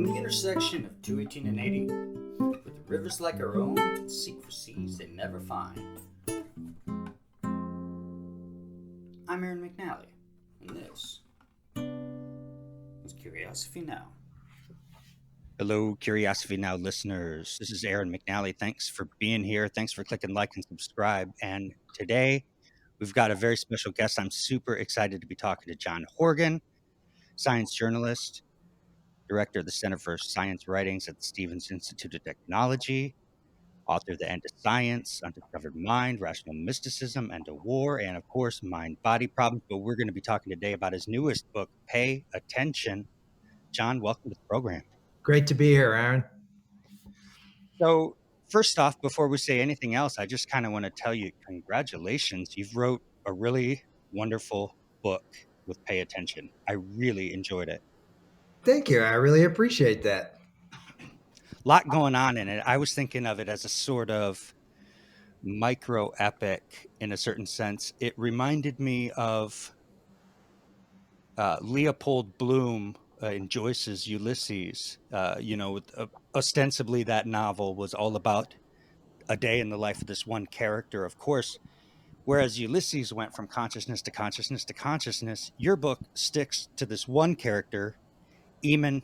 From the intersection of 218 and 80, with the rivers like our own that seek for seas they never find. I'm Aaron McNally, and this is Curiosity Now. Hello, Curiosity Now listeners. This is Aaron McNally. Thanks for being here. Thanks for clicking like and subscribe. And today we've got a very special guest. I'm super excited to be talking to John Horgan, science journalist, director of the Center for Science Writings at the Stevens Institute of Technology, author of The End of Science, Undiscovered Mind, Rational Mysticism, End of War, and of course, MindBody Problems. But we're going to be talking today about his newest book, Pay Attention. John, welcome to the program. Great to be here, Aaron. So first off, before we say anything else, I just kind of want to tell you congratulations. You've wrote a really wonderful book with Pay Attention. I really enjoyed it. Thank you. I really appreciate that. A lot going on in it. I was thinking of it as a sort of micro epic in a certain sense. It reminded me of Leopold Bloom in Joyce's Ulysses. Ostensibly that novel was all about a day in the life of this one character, of course. Whereas Ulysses went from consciousness to consciousness to consciousness, your book sticks to this one character, Eamon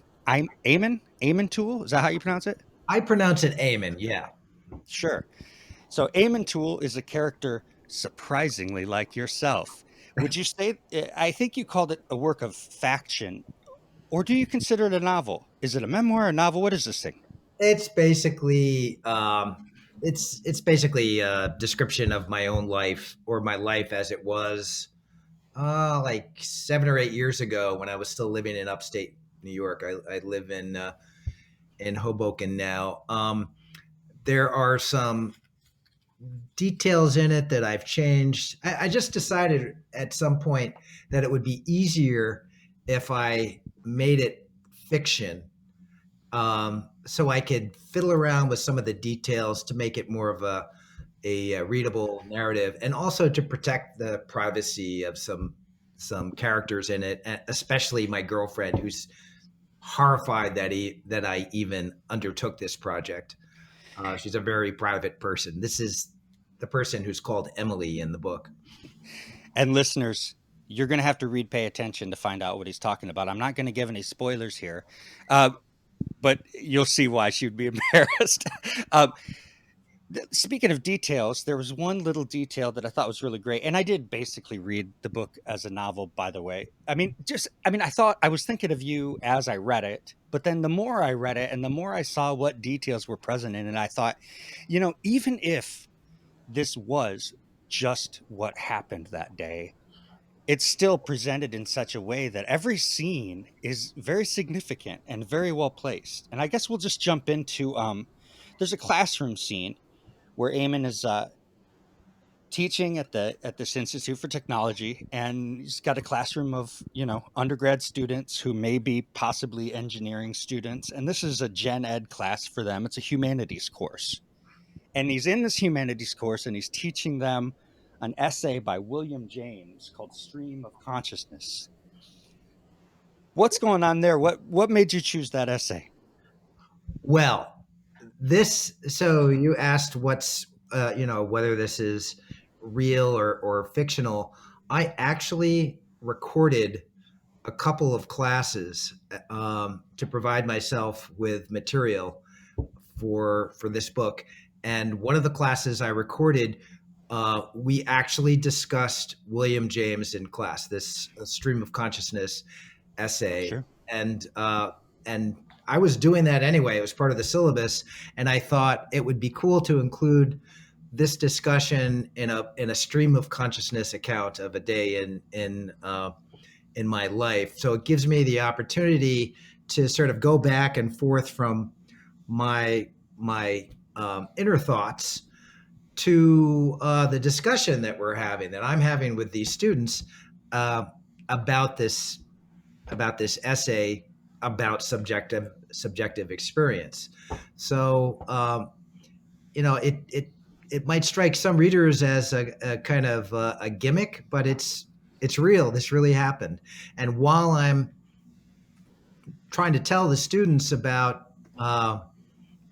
Toole? Is that how you pronounce it? I pronounce it Eamon, yeah. Sure. So Eamon Toole is a character surprisingly like yourself. Would you say, I think you called it a work of faction, or do you consider it a novel? Is it a memoir, a novel? What is this thing? It's basically it's basically a description of my own life, or my life as it was like 7 or 8 years ago when I was still living in upstate New York. I live in Hoboken now. There are some details in it that I've changed. I just decided at some point that it would be easier if I made it fiction, so I could fiddle around with some of the details to make it more of a readable narrative, and also to protect the privacy of some characters in it, especially my girlfriend, who's horrified that I even undertook this project. She's a very private person. This is the person who's called Emily in the book. And listeners, you're going to have to read Pay Attention to find out what he's talking about. I'm not going to give any spoilers here, but you'll see why she would be embarrassed. Speaking of details, there was one little detail that I thought was really great. And I did basically read the book as a novel, by the way. I was thinking of you as I read it, but then the more I read it and the more I saw what details were present in it, I thought, even if this was just what happened that day, it's still presented in such a way that every scene is very significant and very well placed. And I guess we'll just jump into, there's a classroom scene where Eamon is teaching at this Institute for Technology, and he's got a classroom of, undergrad students who may be possibly engineering students. And this is a gen ed class for them. It's a humanities course. And he's in this humanities course and he's teaching them an essay by William James called Stream of Consciousness. What's going on there? What made you choose that essay? Well, so you asked what's, whether this is real or fictional. I actually recorded a couple of classes to provide myself with material for this book. And one of the classes I recorded, we actually discussed William James in class, this Stream of Consciousness essay. Sure. And I was doing that anyway. It was part of the syllabus, and I thought it would be cool to include this discussion in a stream of consciousness account of a day in my life. So it gives me the opportunity to sort of go back and forth from my inner thoughts to the discussion that I'm having with these students about this essay about subjective experience. So it might strike some readers as a kind of a gimmick, but it's real. This really happened. And while I'm trying to tell the students about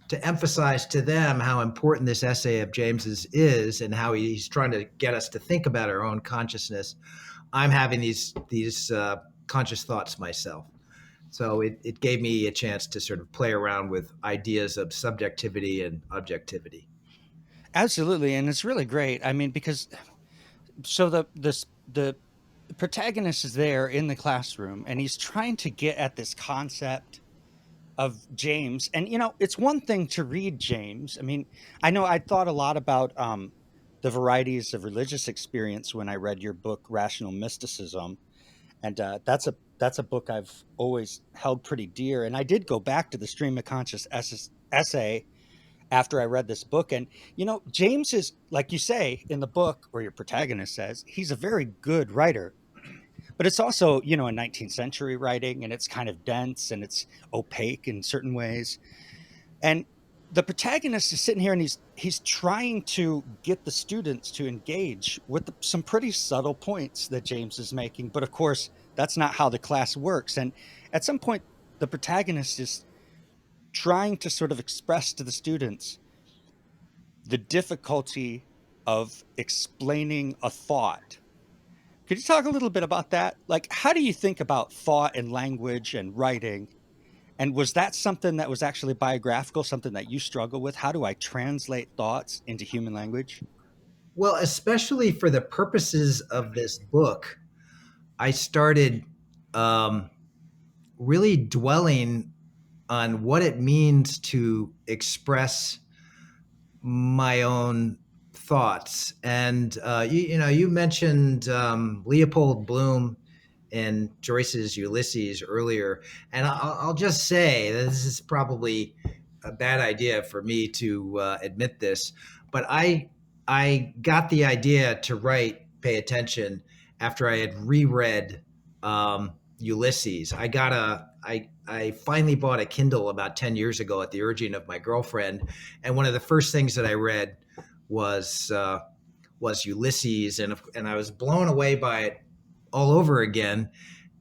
to emphasize to them how important this essay of James's is and how he's trying to get us to think about our own consciousness. I'm having these conscious thoughts myself. So it gave me a chance to sort of play around with ideas of subjectivity and objectivity. Absolutely, and it's really great. I mean, because so the protagonist is there in the classroom, and he's trying to get at this concept of James. And it's one thing to read James. I mean, I know I thought a lot about the varieties of religious experience when I read your book, Rational Mysticism, and that's a book I've always held pretty dear. And I did go back to the Stream of Conscious essay after I read this book. And, James is, like you say in the book, or your protagonist says, he's a very good writer. But it's also, a 19th century writing, and it's kind of dense and it's opaque in certain ways. And the protagonist is sitting here and he's trying to get the students to engage with some pretty subtle points that James is making. But of course, that's not how the class works. And at some point, the protagonist is trying to sort of express to the students the difficulty of explaining a thought. Could you talk a little bit about that? Like, how do you think about thought and language and writing? And was that something that was actually biographical, something that you struggle with? How do I translate thoughts into human language? Well, especially for the purposes of this book, I started really dwelling on what it means to express my own thoughts. And you mentioned Leopold Bloom and Joyce's Ulysses earlier, and I'll just say that this is probably a bad idea for me to admit this, but I got the idea to write Pay Attention after I had reread Ulysses. I finally bought a Kindle about 10 years ago at the urging of my girlfriend, and one of the first things that I read was Ulysses, and I was blown away by it all over again,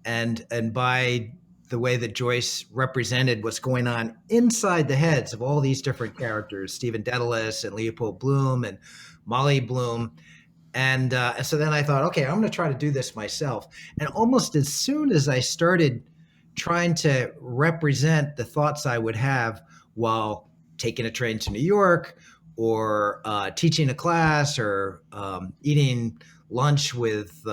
and by the way that Joyce represented what's going on inside the heads of all these different characters, Stephen Dedalus and Leopold Bloom and Molly Bloom. And so then I thought, okay, I'm going to try to do this myself. And almost as soon as I started trying to represent the thoughts I would have while taking a train to New York, or teaching a class, or eating lunch with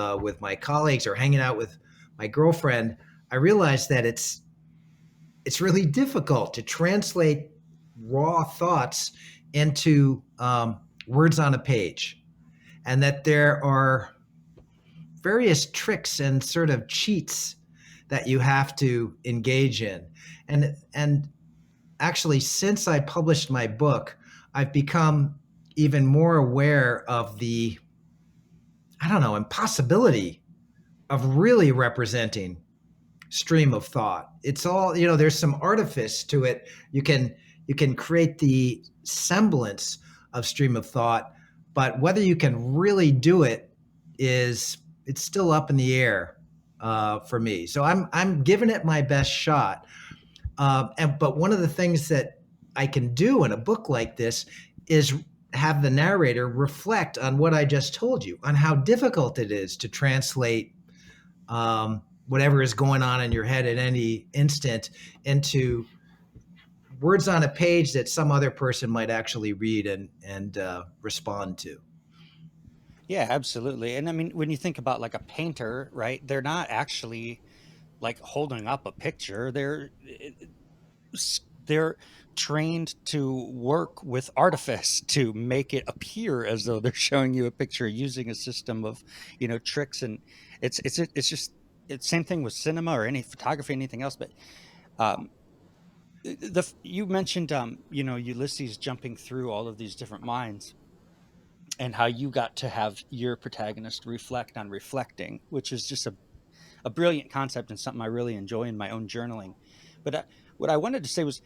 my colleagues, or hanging out with my girlfriend, I realized that it's really difficult to translate raw thoughts into words on a page, and that there are various tricks and sort of cheats that you have to engage in. And actually, since I published my book, I've become even more aware of the, impossibility of really representing stream of thought. It's all, there's some artifice to it. You can create the semblance of stream of thought, but whether you can really do it it's still up in the air for me. So I'm giving it my best shot. But one of the things that I can do in a book like this is have the narrator reflect on what I just told you, on how difficult it is to translate whatever is going on in your head at any instant into words on a page that some other person might actually read and respond to. Yeah, absolutely. And I mean, when you think about like a painter, right? They're not actually like holding up a picture. They're trained to work with artifice to make it appear as though they're showing you a picture using a system of, tricks. And it's just it's same thing with cinema or any photography, anything else. But um, you mentioned Ulysses jumping through all of these different minds, and how you got to have your protagonist reflect on reflecting, which is just a brilliant concept and something I really enjoy in my own journaling. But what I wanted to say was,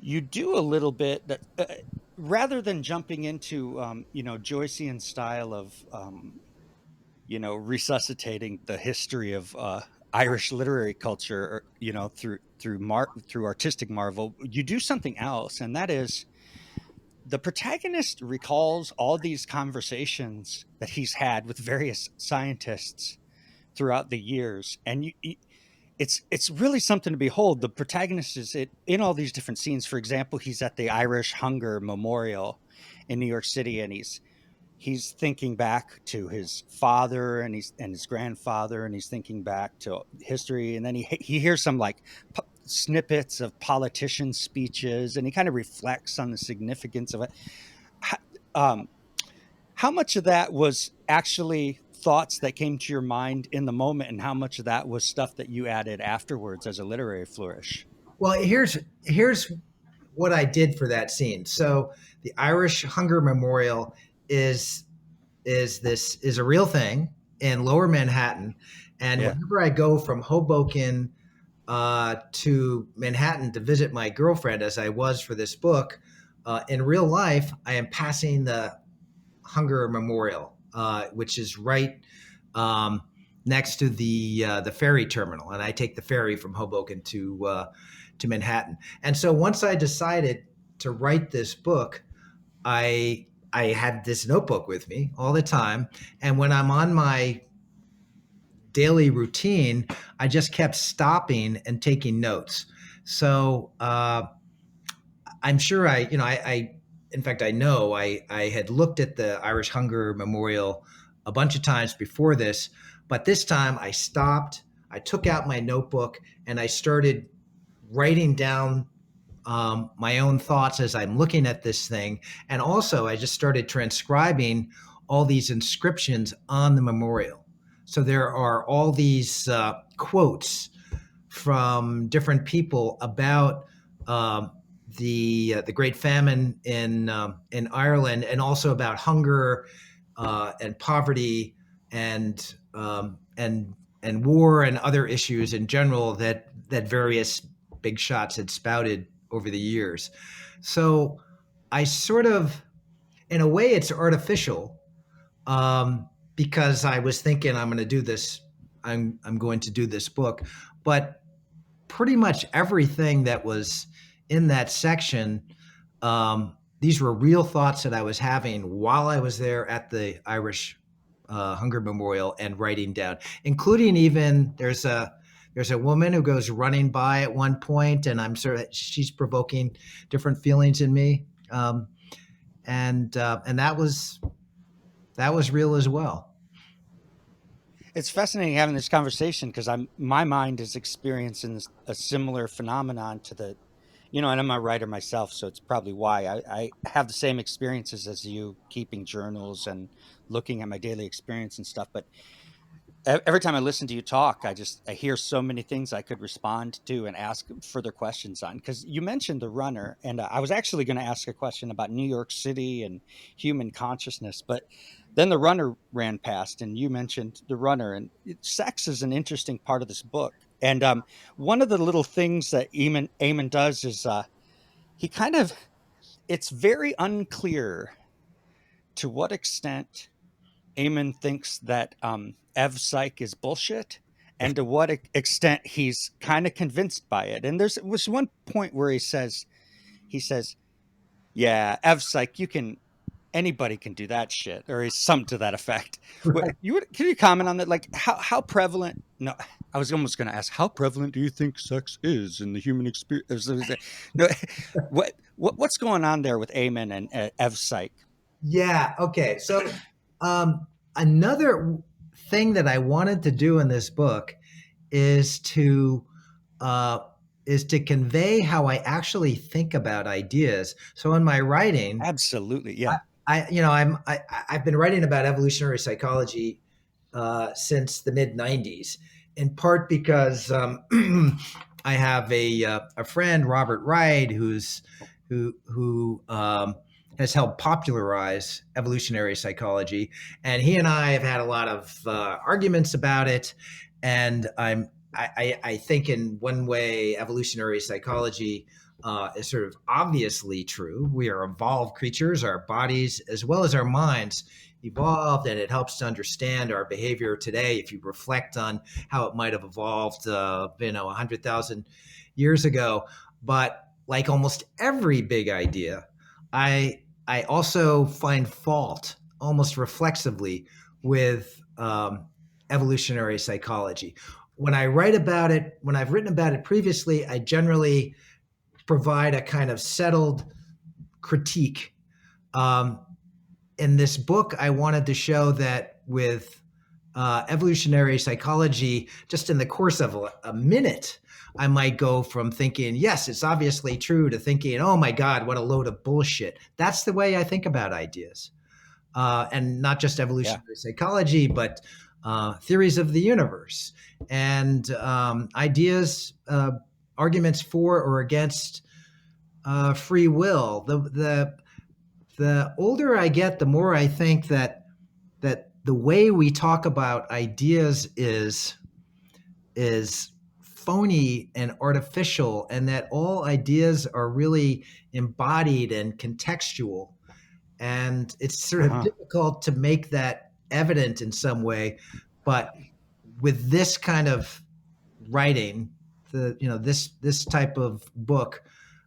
you do a little bit that rather than jumping into Joycean style of resuscitating the history of Irish literary culture, or, through artistic marvel, you do something else, and that is the protagonist recalls all these conversations that he's had with various scientists throughout the years, and it's really something to behold. The protagonist is in all these different scenes. For example, he's at the Irish Hunger Memorial in New York City, and he's thinking back to his father and his grandfather, and he's thinking back to history, and then he hears some like snippets of politician speeches, and he kind of reflects on the significance of it. um, how much of that was actually thoughts that came to your mind in the moment, and how much of that was stuff that you added afterwards as a literary flourish? Well, here's what I did for that scene. So the Irish Hunger Memorial is is a real thing in Lower Manhattan, and Yeah. whenever I go from Hoboken to Manhattan to visit my girlfriend, as I was for this book, in real life, I am passing the Hunger Memorial, which is right next to the ferry terminal, and I take the ferry from Hoboken to Manhattan. And so once I decided to write this book, I had this notebook with me all the time, and when I'm on my daily routine, I just kept stopping and taking notes. So I'm sure in fact, I know I had looked at the Irish Hunger Memorial a bunch of times before this, but this time I stopped, I took out my notebook, and I started writing down my own thoughts as I'm looking at this thing. And also, I just started transcribing all these inscriptions on the memorial. So there are all these quotes from different people about the Great Famine in Ireland, and also about hunger and poverty and war and other issues in general that various big shots had spouted over the years. So I sort of, in a way, it's artificial, because I was thinking I'm going to do this. I'm going to do this book, but pretty much everything that was in that section, these were real thoughts that I was having while I was there at the Irish Hunger Memorial and writing down, including even there's a woman who goes running by at one point, and I'm sure she's provoking different feelings in me, and that was real as well. It's fascinating having this conversation, because my mind is experiencing a similar phenomenon to and I'm a writer myself, so it's probably why I have the same experiences as you, keeping journals and looking at my daily experience and stuff. But every time I listen to you talk, I hear so many things I could respond to and ask further questions on. Because you mentioned the runner, and I was actually going to ask a question about New York City and human consciousness, but then the runner ran past, and you mentioned the runner, and sex is an interesting part of this book. And one of the little things that Eamon does is he kind of, it's very unclear to what extent Eamon thinks that Ev Psych is bullshit, and to what extent he's kind of convinced by it. And was one point where he says, "Yeah, Ev Psych, anybody can do that shit," or he's something to that effect. Right. Can you comment on that? Like how prevalent? No, I was almost going to ask, how prevalent do you think sex is in the human experience? No, what's going on there with Eamon and Ev Psych? Yeah. Okay. So another thing that I wanted to do in this book is to convey how I actually think about ideas. So in my writing, Absolutely, yeah. I've been writing about evolutionary psychology since the mid '90s, in part because I have a friend, Robert Wright, who has helped popularize evolutionary psychology, and he and I have had a lot of arguments about it. And I think in one way, evolutionary psychology is sort of obviously true. We are evolved creatures, our bodies as well as our minds evolved, and it helps to understand our behavior today if you reflect on how it might have evolved 100,000 years ago. But like almost every big idea, I also find fault almost reflexively with evolutionary psychology. When I write about it, when I've written about it previously, I generally provide a kind of settled critique. In this book, I wanted to show that with evolutionary psychology, just in the course of a minute, I might go from thinking, yes, it's obviously true, to thinking, oh my God, what a load of bullshit. That's the way I think about ideas. And not just evolutionary psychology, but theories of the universe and ideas, arguments for or against free will. The older I get, the more I think that the way we talk about ideas is phony and artificial, and that all ideas are really embodied and contextual. And it's sort of difficult to make that evident in some way. But with this kind of writing, this type of book,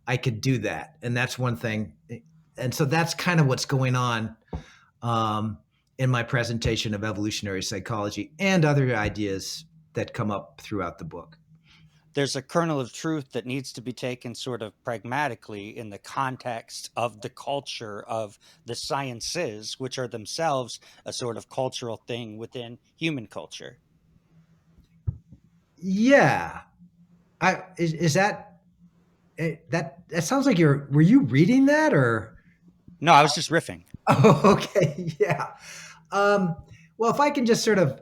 I could do that. And that's one thing. And so that's kind of what's going on in my presentation of evolutionary psychology and other ideas that come up throughout the book. There's a kernel of truth that needs to be taken sort of pragmatically in the context of the culture of the sciences, which are themselves a sort of cultural thing within human culture. Yeah. Is that sounds like were you reading that, or? No, I was just riffing. Oh, okay. Yeah. Well, if I can just sort of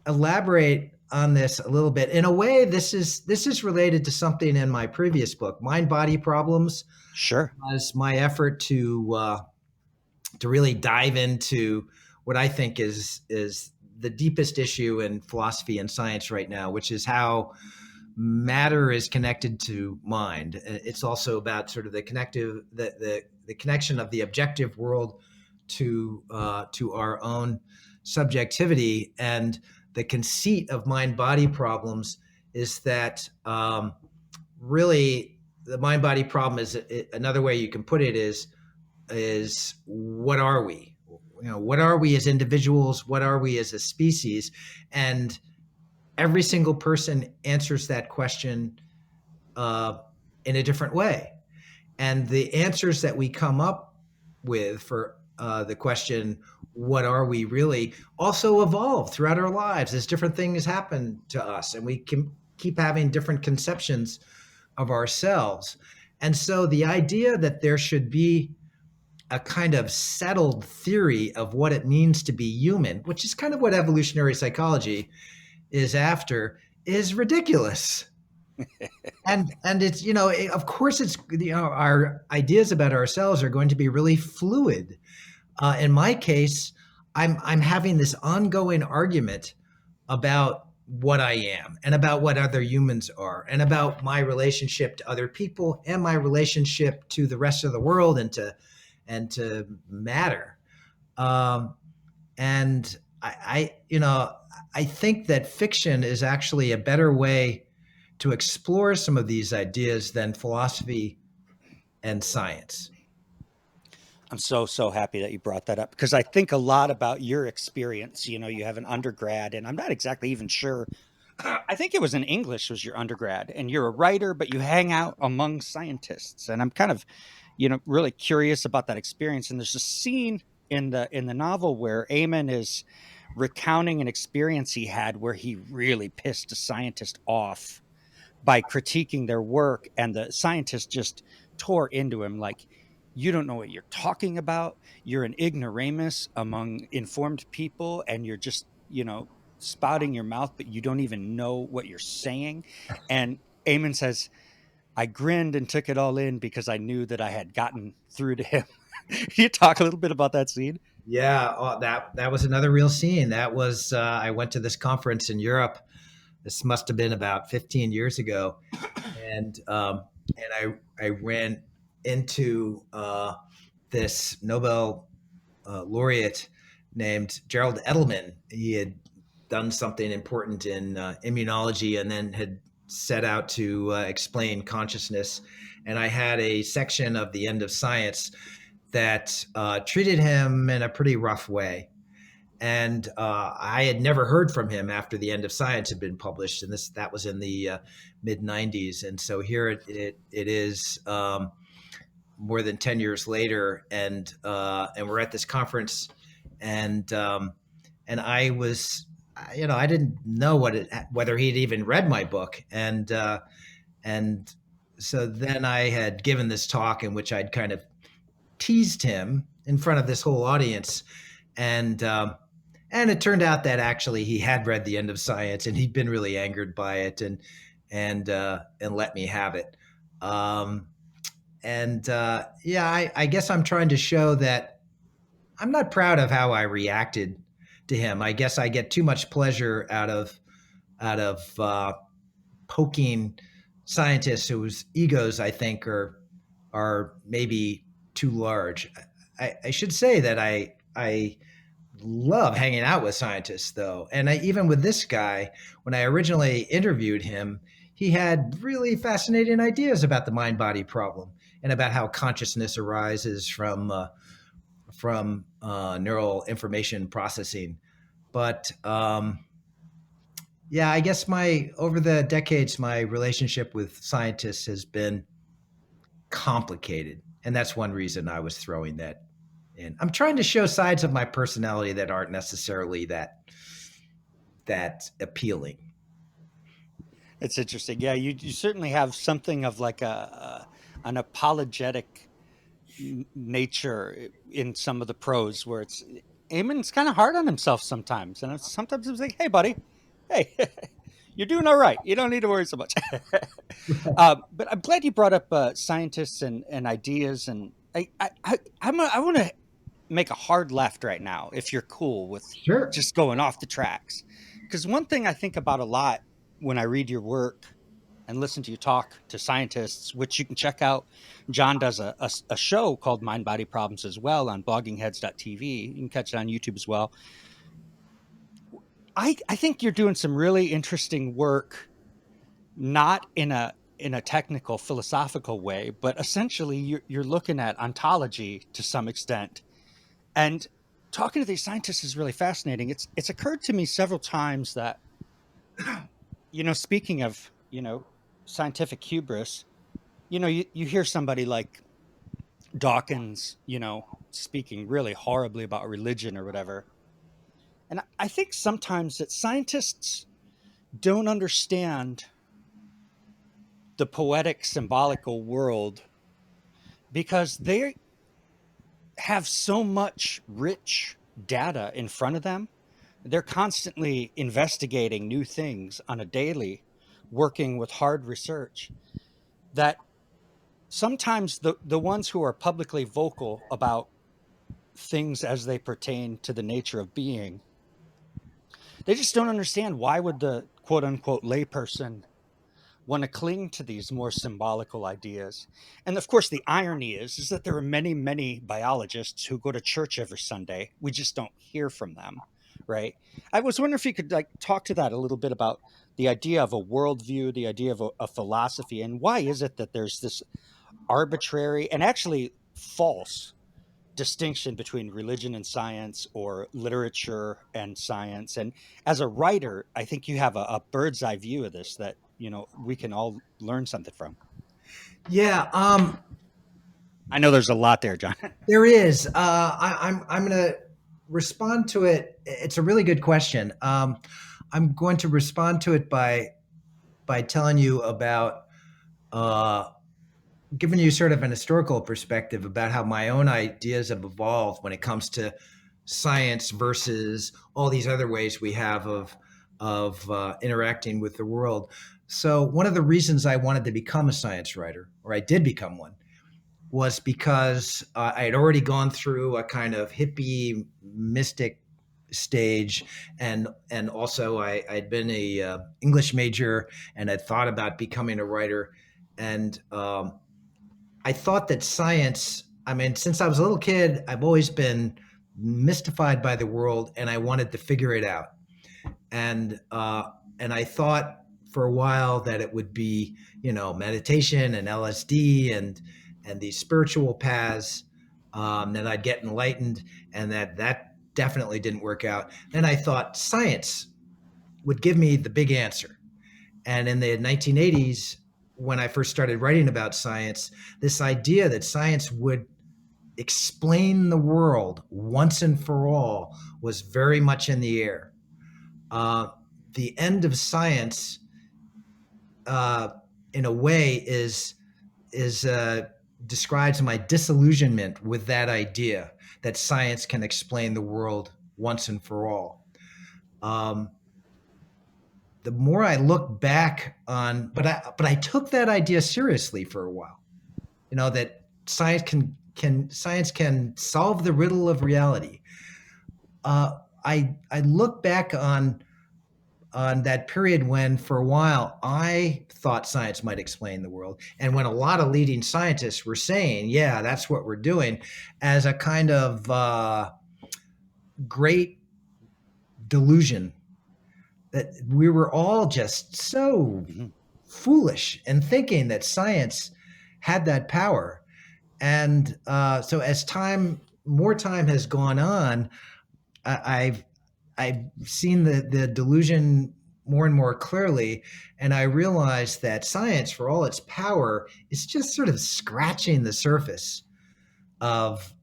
elaborate on this a little bit, in a way, this is related to something in my previous book, MindBody Problems. Sure. Was my effort to really dive into what I think is the deepest issue in philosophy and science right now, which is how matter is connected to mind. It's also about sort of the connection of the objective world to our own subjectivity. And the conceit of mind-body problems is that really the mind-body problem is, another way you can put it is what are we? What are we as individuals? What are we as a species? And every single person answers that question in a different way. And the answers that we come up with for the question, what are we really, also evolve throughout our lives as different things happen to us. And we can keep having different conceptions of ourselves. And so the idea that there should be a kind of settled theory of what it means to be human, which is kind of what evolutionary psychology is after, is ridiculous. and it's, of course it's, our ideas about ourselves are going to be really fluid. In my case, I'm having this ongoing argument about what I am and about what other humans are and about my relationship to other people and my relationship to the rest of the world and to matter. And I think that fiction is actually a better way to explore some of these ideas than philosophy and science. I'm so happy that you brought that up, because I think a lot about your experience. You have an undergrad, and I'm not exactly even sure. I think it was in English was your undergrad, and you're a writer, but you hang out among scientists. And I'm kind of, really curious about that experience. And there's a scene in the novel where Eamon is recounting an experience he had where he really pissed a scientist off by critiquing their work, and the scientist just tore into him like, you don't know what you're talking about. You're an ignoramus among informed people, and you're just, spouting your mouth, but you don't even know what you're saying. And Eamon says, I grinned and took it all in because I knew that I had gotten through to him. Can you talk a little bit about that scene? Yeah, that was another real scene. That was, I went to this conference in Europe. This must have been about 15 years ago. And I ran into this Nobel laureate named Gerald Edelman. He had done something important in immunology and then had set out to explain consciousness. And I had a section of The End of Science that treated him in a pretty rough way. And I had never heard from him after The End of Science had been published, and that was in the mid '90s. And so here it is, more than 10 years later, and we're at this conference, and I was, I didn't know whether he'd even read my book, and so then I had given this talk in which I'd kind of teased him in front of this whole audience, and it turned out that actually he had read The End of Science, and he'd been really angered by it, and let me have it. I guess I'm trying to show that I'm not proud of how I reacted to him. I guess I get too much pleasure out of poking scientists whose egos I think are maybe too large. I should say that I love hanging out with scientists, though. And even with this guy, when I originally interviewed him, he had really fascinating ideas about the mind-body problem and about how consciousness arises from neural information processing. But I guess over the decades, my relationship with scientists has been complicated, and that's one reason I was throwing that in. I'm trying to show sides of my personality that aren't necessarily that appealing. It's interesting. Yeah, you certainly have something of like an apologetic nature in some of the prose, where Eamon's kind of hard on himself sometimes, and sometimes it's like, "Hey, buddy, hey, you're doing all right. You don't need to worry so much." But I'm glad you brought up scientists and ideas, and I want to make a hard left right now, if you're cool with Sure. just going off the tracks, because one thing I think about a lot when I read your work and listen to you talk to scientists, which you can check out. John does a show called MindBody Problems as well on bloggingheads.tv. You can catch it on YouTube as well. I think you're doing some really interesting work, not in a technical philosophical way, but essentially you're looking at ontology to some extent. And talking to these scientists is really fascinating. It's occurred to me several times that, speaking of, scientific hubris, you hear somebody like Dawkins, speaking really horribly about religion or whatever. And I think sometimes that scientists don't understand the poetic, symbolical world because they have so much rich data in front of them. They're constantly investigating new things on a daily, working with hard research, that sometimes the ones who are publicly vocal about things as they pertain to the nature of being, they just don't understand why would the quote unquote layperson want to cling to these more symbolical ideas. And of course, the irony is that there are many, many biologists who go to church every Sunday. We just don't hear from them, right? I was wondering if you could talk to that a little bit about the idea of a worldview, the idea of a philosophy, and why is it that there's this arbitrary and actually false distinction between religion and science, or literature and science. And as a writer, I think you have a bird's eye view of this that, we can all learn something from. Yeah. I know there's a lot there, John. There is. I'm going to respond to it. It's a really good question. I'm going to respond to it by telling you about giving you sort of an historical perspective about how my own ideas have evolved when it comes to science versus all these other ways we have of interacting with the world. So one of the reasons I wanted to become a science writer, or I did become one, was because I had already gone through a kind of hippie mystic stage, and also I'd been a English major and had thought about becoming a writer, and I thought that science, since I was a little kid, I've always been mystified by the world, and I wanted to figure it out. And I thought for a while that it would be, meditation and LSD and these spiritual paths, that I'd get enlightened, and that definitely didn't work out. Then I thought science would give me the big answer. And in the 1980s, when I first started writing about science, this idea that science would explain the world once and for all was very much in the air. The end of science, in a way, is describes my disillusionment with that idea that science can explain the world once and for all. The more I look back on, but I took that idea seriously for a while. That science can solve the riddle of reality. I look back on that period when, for a while, I thought science might explain the world, and when a lot of leading scientists were saying, "Yeah, that's what we're doing," as a kind of great delusion, that we were all just so foolish in thinking that science had that power. And so, as more time has gone on, I've seen the delusion more and more clearly, and I realized that science, for all its power, is just sort of scratching the surface of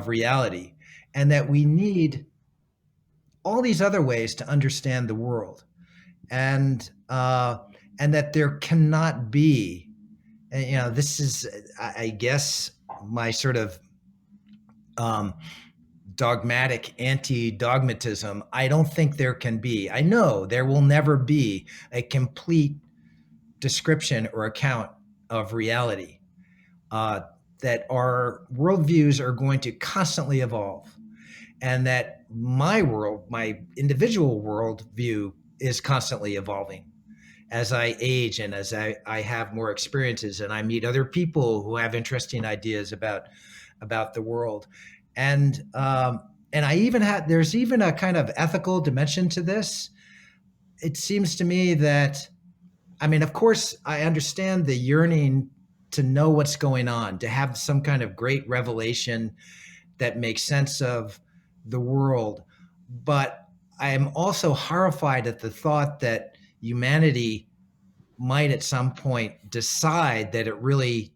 reality, and that we need all these other ways to understand the world, and that there cannot be, this is, I guess, my sort of dogmatic anti-dogmatism. I don't think there can be. I know there will never be a complete description or account of reality. That our worldviews are going to constantly evolve, and that my individual worldview is constantly evolving as I age and as I have more experiences and I meet other people who have interesting ideas about the world. And there's even a kind of ethical dimension to this. It seems to me that, of course, I understand the yearning to know what's going on, to have some kind of great revelation that makes sense of the world. But I am also horrified at the thought that humanity might at some point decide that it really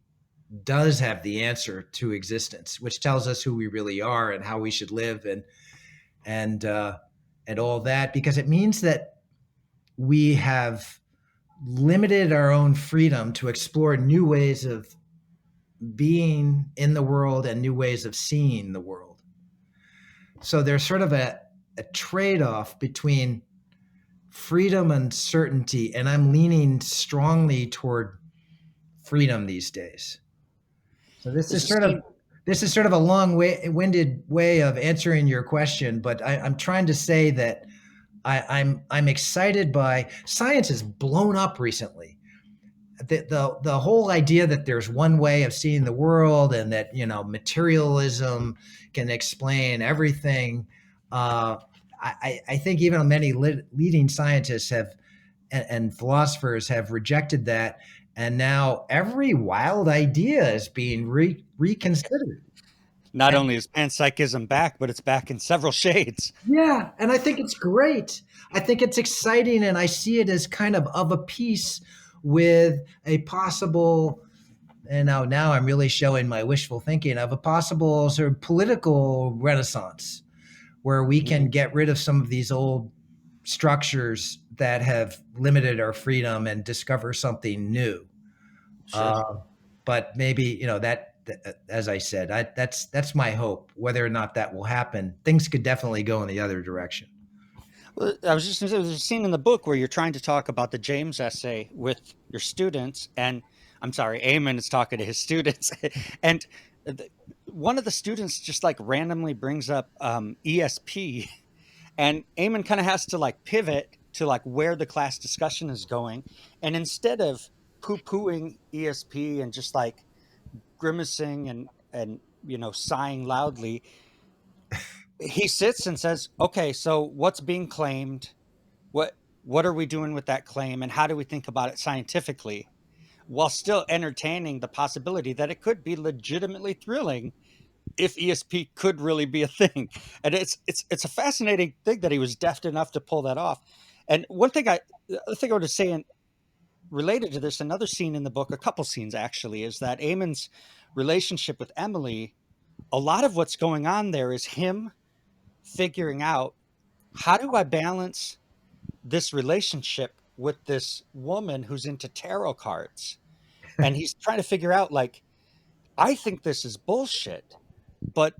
does have the answer to existence, which tells us who we really are and how we should live and all that, because it means that we have limited our own freedom to explore new ways of being in the world and new ways of seeing the world. So there's sort of a trade-off between freedom and certainty, and I'm leaning strongly toward freedom these days. So this is sort of a long-winded way of answering your question, but I'm trying to say that I'm excited by science has blown up recently. The whole idea that there's one way of seeing the world and that materialism can explain everything. I think even many leading scientists have and philosophers have rejected that, and now every wild idea is being reconsidered. Not only is panpsychism back, but it's back in several shades. Yeah, and I think it's great. I think it's exciting, and I see it as kind of a piece with a possible, and now I'm really showing my wishful thinking, of a possible sort of political renaissance where we can get rid of some of these old structures that have limited our freedom and discover something new. Sure. But maybe, that, as I said, that's my hope. Whether or not that will happen, things could definitely go in the other direction. Well, I was just going to say, there's a scene in the book where you're trying to talk about the James essay with your students, and I'm sorry, Eamon is talking to his students, and one of the students just like randomly brings up ESP, and Eamon kind of has to like pivot to like where the class discussion is going, and instead of poo-pooing ESP and just like grimacing and sighing loudly, he sits and says, okay, so what's being claimed? What what are we doing with that claim, and how do we think about it scientifically, while still entertaining the possibility that it could be legitimately thrilling if ESP could really be a thing. And it's a fascinating thing that he was deft enough to pull that off. And the other thing I want to say, and related to this, another scene in the book, a couple scenes actually, is that Eamon's relationship with Emily, a lot of what's going on there is him figuring out, how do I balance this relationship with this woman who's into tarot cards? And he's trying to figure out, like, I think this is bullshit, but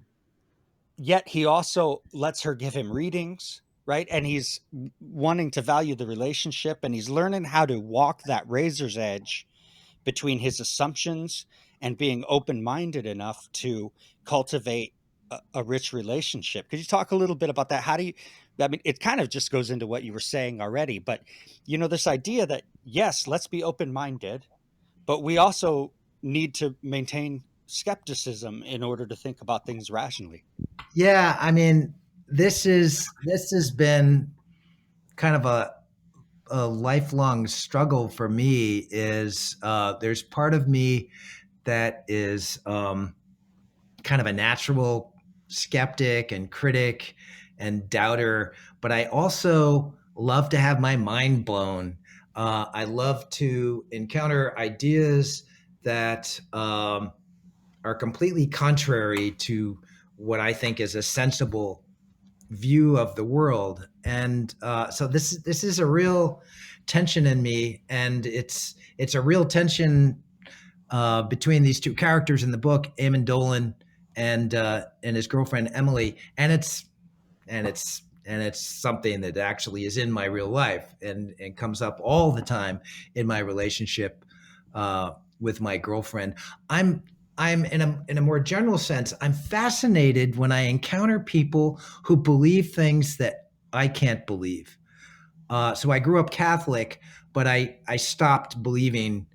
yet he also lets her give him readings, right? And he's wanting to value the relationship, and he's learning how to walk that razor's edge between his assumptions and being open-minded enough to cultivate a rich relationship. Could you talk a little bit about that? How do you, I mean, it kind of just goes into what you were saying already, but this idea that, yes, let's be open-minded, but we also need to maintain skepticism in order to think about things rationally. Yeah, I mean, this has been kind of a lifelong struggle for me. Is there's part of me that is kind of a natural skeptic and critic and doubter, but I also love to have my mind blown. I love to encounter ideas that are completely contrary to what I think is a sensible view of the world. And so this is a real tension in me, and it's a real tension between these two characters in the book, Eamon Dolan and his girlfriend Emily, and it's something that actually is in my real life and comes up all the time in my relationship with my girlfriend. I'm in a more general sense, I'm fascinated when I encounter people who believe things that I can't believe. So I grew up Catholic, but I stopped believing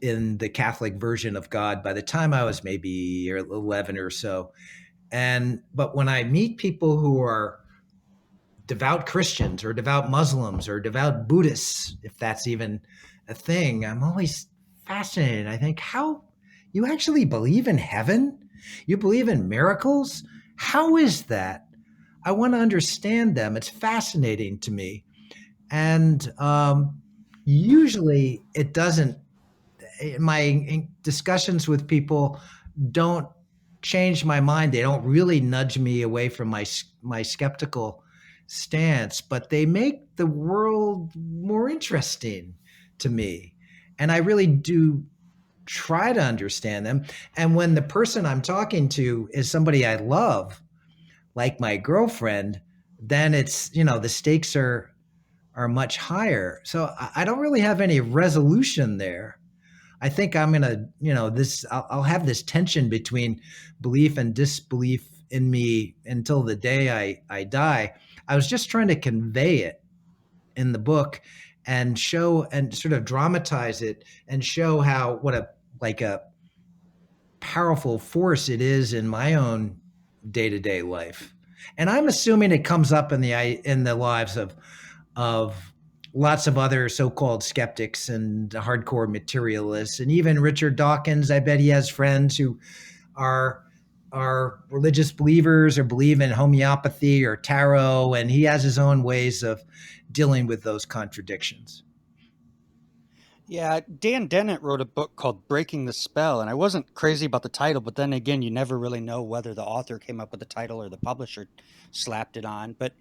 in the Catholic version of God by the time I was maybe 11 or so. But when I meet people who are devout Christians or devout Muslims or devout Buddhists, if that's even a thing, I'm always fascinated. I think, how you actually believe in heaven? You believe in miracles? How is that? I want to understand them. It's fascinating to me. And usually it doesn't, my discussions with people don't change my mind. They don't really nudge me away from my skeptical stance, but they make the world more interesting to me. And I really do try to understand them. And when the person I'm talking to is somebody I love, like my girlfriend, then it's, the stakes are much higher. So I don't really have any resolution there. I think I'm gonna, I'll have this tension between belief and disbelief in me until the day I die. I was just trying to convey it in the book and show and sort of dramatize it and show how what a powerful force it is in my own day-to-day life. And I'm assuming it comes up in the lives of lots of other so-called skeptics and hardcore materialists, and even Richard Dawkins. I bet he has friends who are religious believers or believe in homeopathy or tarot, and he has his own ways of dealing with those contradictions. Yeah, Dan Dennett wrote a book called Breaking the Spell, and I wasn't crazy about the title, but then again, you never really know whether the author came up with the title or the publisher slapped it on. But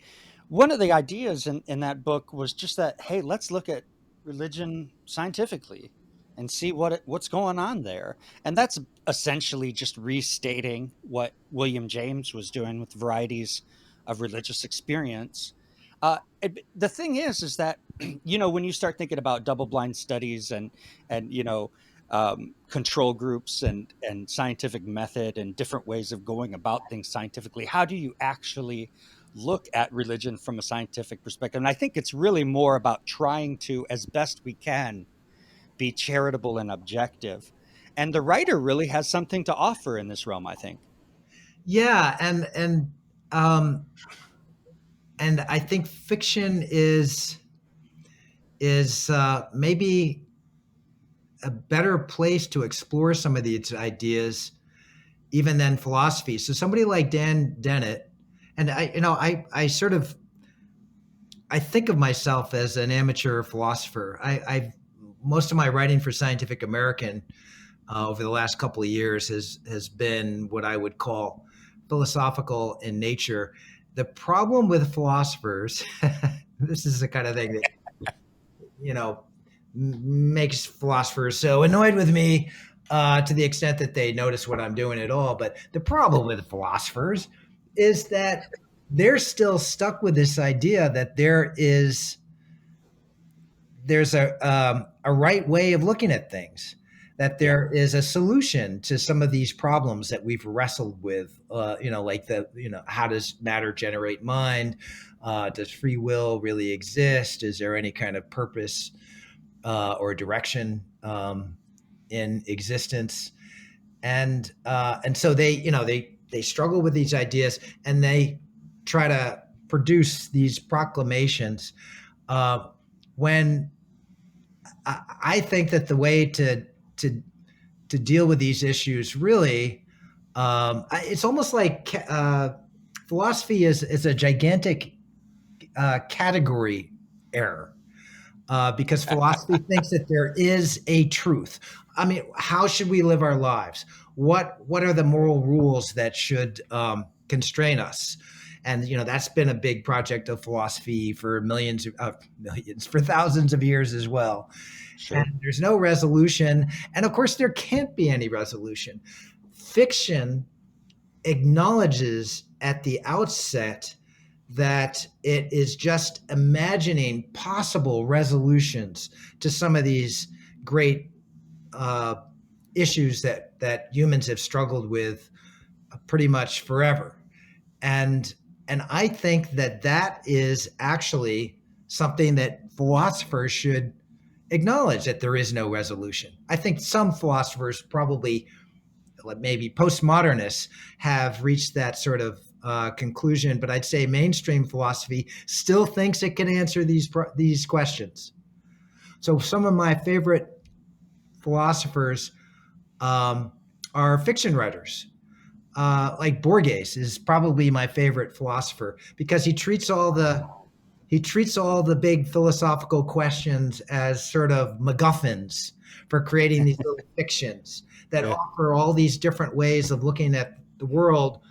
one of the ideas in that book was just that, hey, let's look at religion scientifically and see what's going on there. And that's essentially just restating what William James was doing with varieties of religious experience. The thing is that when you start thinking about double-blind studies and control groups and scientific method and different ways of going about things scientifically, how do you actually look at religion from a scientific perspective? And I think it's really more about trying to, as best we can, be charitable and objective. And the writer really has something to offer in this realm, I think. Yeah, and Um, and I think fiction is maybe a better place to explore some of these ideas even than philosophy. So somebody like Dan Dennett, and I sort of I think of myself as an amateur philosopher. I've most of my writing for Scientific American over the last couple of years has been what I would call philosophical in nature. The problem with philosophers, this is the kind of thing that you know makes philosophers so annoyed with me to the extent that they notice what I'm doing at all. But the problem with philosophers is that they're still stuck with this idea that there's a right way of looking at things, that there is a solution to some of these problems that we've wrestled with, like how does matter generate mind? Does free will really exist? Is there any kind of purpose or direction in existence? And so they struggle with these ideas, and they try to produce these proclamations. When I think that the way to deal with these issues really, it's almost like philosophy is a gigantic category error. Because philosophy thinks that there is a truth. I mean, how should we live our lives? What are the moral rules that should constrain us? And that's been a big project of philosophy for for thousands of years as well. Sure. And there's no resolution, and of course there can't be any resolution. Fiction acknowledges at the outset that it is just imagining possible resolutions to some of these great issues that humans have struggled with pretty much forever. And I think that is actually something that philosophers should acknowledge, that there is no resolution. I think some philosophers, probably maybe postmodernists, have reached that sort of conclusion, but I'd say mainstream philosophy still thinks it can answer these questions. So some of my favorite philosophers are fiction writers. Like Borges is probably my favorite philosopher, because he treats all the big philosophical questions as sort of MacGuffins for creating these little fictions that Yeah. offer all these different ways of looking at the world,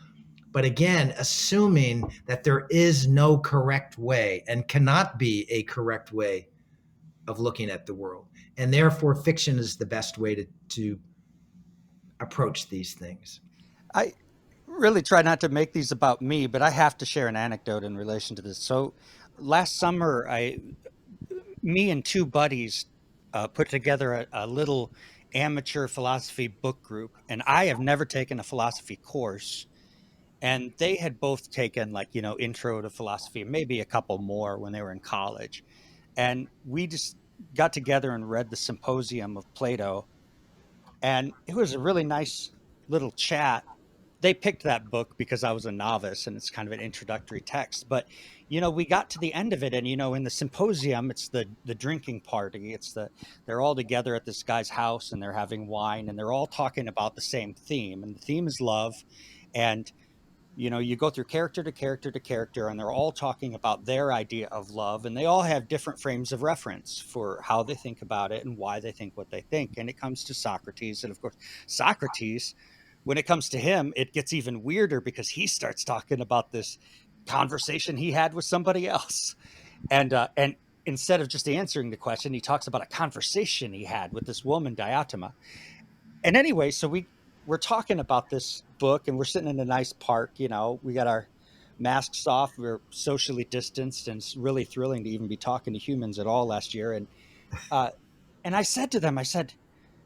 but again, assuming that there is no correct way and cannot be a correct way of looking at the world. And therefore, fiction is the best way to approach these things. I really try not to make these about me, but I have to share an anecdote in relation to this. So last summer, me and two buddies put together a little amateur philosophy book group, and I have never taken a philosophy course. And they had both taken, like, intro to philosophy, maybe a couple more when they were in college. And we just got together and read the Symposium of Plato. And it was a really nice little chat. They picked that book because I was a novice and it's kind of an introductory text. But, we got to the end of it, and, in the symposium, it's the drinking party. They're all together at this guy's house, and they're having wine, and they're all talking about the same theme. And the theme is love. And you go through character to character to character, and they're all talking about their idea of love, and they all have different frames of reference for how they think about it and why they think what they think. And it comes to Socrates, and of course, Socrates, when it comes to him, it gets even weirder, because he starts talking about this conversation he had with somebody else, and instead of just answering the question, he talks about a conversation he had with this woman, Diotima. And anyway, so we're talking about this book, and we're sitting in a nice park. We got our masks off, we're socially distanced, and it's really thrilling to even be talking to humans at all last year. And I said to them, I said,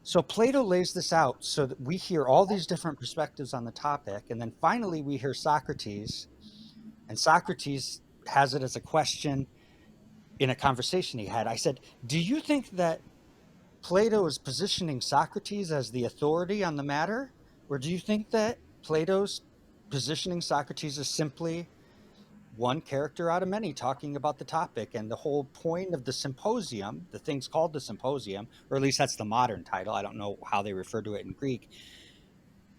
so Plato lays this out so that we hear all these different perspectives on the topic, and then finally we hear Socrates, and Socrates has it as a question in a conversation he had. I said, do you think that Plato is positioning Socrates as the authority on the matter? Or do you think that Plato's positioning Socrates as simply one character out of many talking about the topic. And the whole point of the symposium, the thing's called the Symposium, or at least that's the modern title, I don't know how they refer to it in Greek,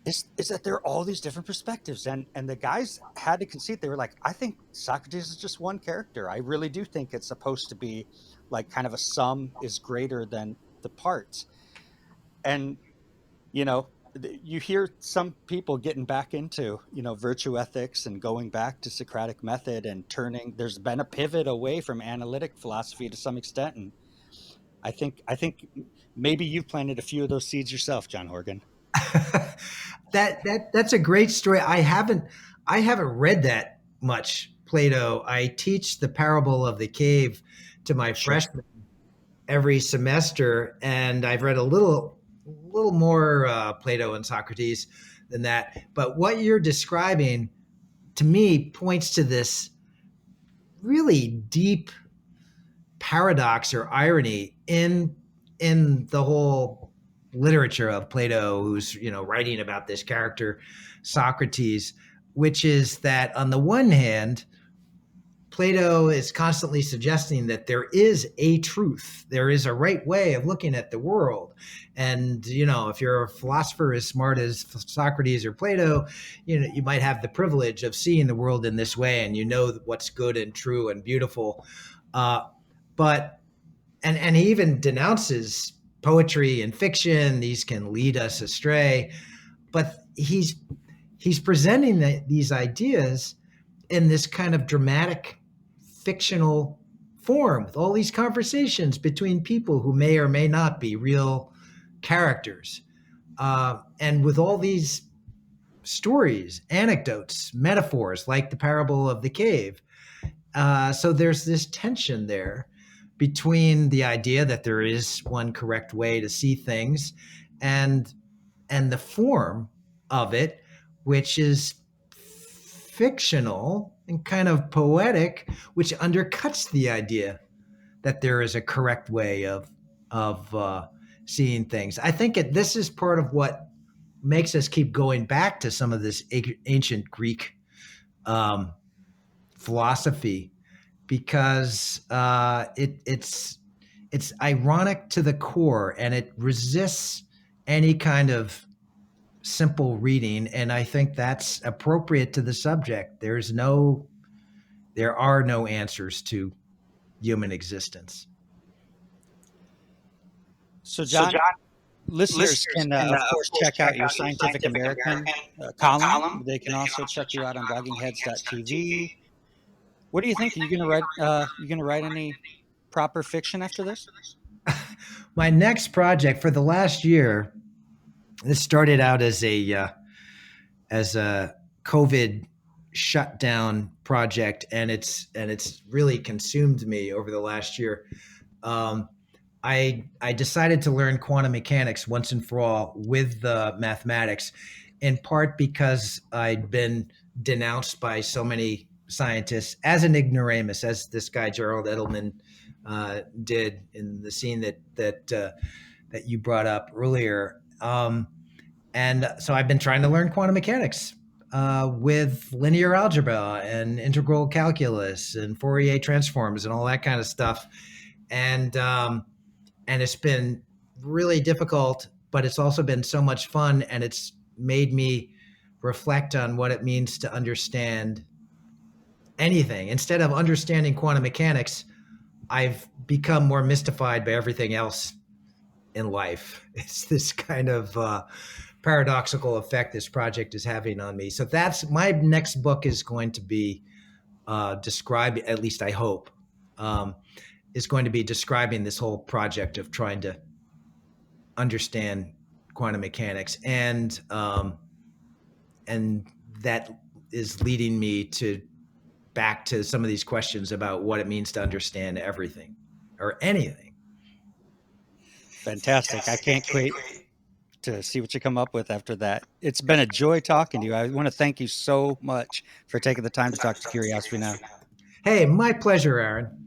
is that there are all these different perspectives. And the guys had to concede, they were like, I think Socrates is just one character. I really do think it's supposed to be like kind of a sum is greater than the parts. And you hear some people getting back into virtue ethics and going back to Socratic method and there's been a pivot away from analytic philosophy to some extent. And I think maybe you've planted a few of those seeds yourself, John Horgan. That's a great story. I haven't read that much Plato. I teach the parable of the cave to my freshmen every semester, and I've read a little more Plato and Socrates than that. But what you're describing to me points to this really deep paradox or irony in the whole literature of Plato, who's writing about this character Socrates, which is that on the one hand, Plato is constantly suggesting that there is a truth, there is a right way of looking at the world. And if you're a philosopher as smart as Socrates or Plato, you might have the privilege of seeing the world in this way, and what's good and true and beautiful. But he even denounces poetry and fiction; these can lead us astray. But he's presenting these ideas in this kind of dramatic, fictional form, with all these conversations between people who may or may not be real characters, and with all these stories, anecdotes, metaphors, like the parable of the cave. So there's this tension there between the idea that there is one correct way to see things and the form of it, which is fictional and kind of poetic, which undercuts the idea that there is a correct way of seeing things. I think this is part of what makes us keep going back to some of this ancient Greek philosophy, because it's ironic to the core, and it resists any kind of simple reading, and I think that's appropriate to the subject. There are no answers to human existence. So John, listeners can of course check out your Scientific American column. They can also check you out on bloggingheads.tv. What do you think? Are you going to write any proper fiction after this? My next project for the last year, this started out as a COVID shutdown project, and it's really consumed me over the last year. I decided to learn quantum mechanics once and for all with the mathematics, in part because I'd been denounced by so many scientists as an ignoramus, as this guy Gerald Edelman did in the scene that you brought up earlier. And so I've been trying to learn quantum mechanics with linear algebra and integral calculus and Fourier transforms and all that kind of stuff. And it's been really difficult, but it's also been so much fun, and it's made me reflect on what it means to understand anything. Instead of understanding quantum mechanics, I've become more mystified by everything else in life. It's this kind of paradoxical effect this project is having on me. So that's my next book is going to be describing, at least I hope, is going to be describing this whole project of trying to understand quantum mechanics, and that is leading me back to some of these questions about what it means to understand everything or anything. Fantastic. I can't wait to see what you come up with after that. It's been a joy talking to you. I want to thank you so much for taking the time to talk to Curiosity Now. Hey, my pleasure, Aaron.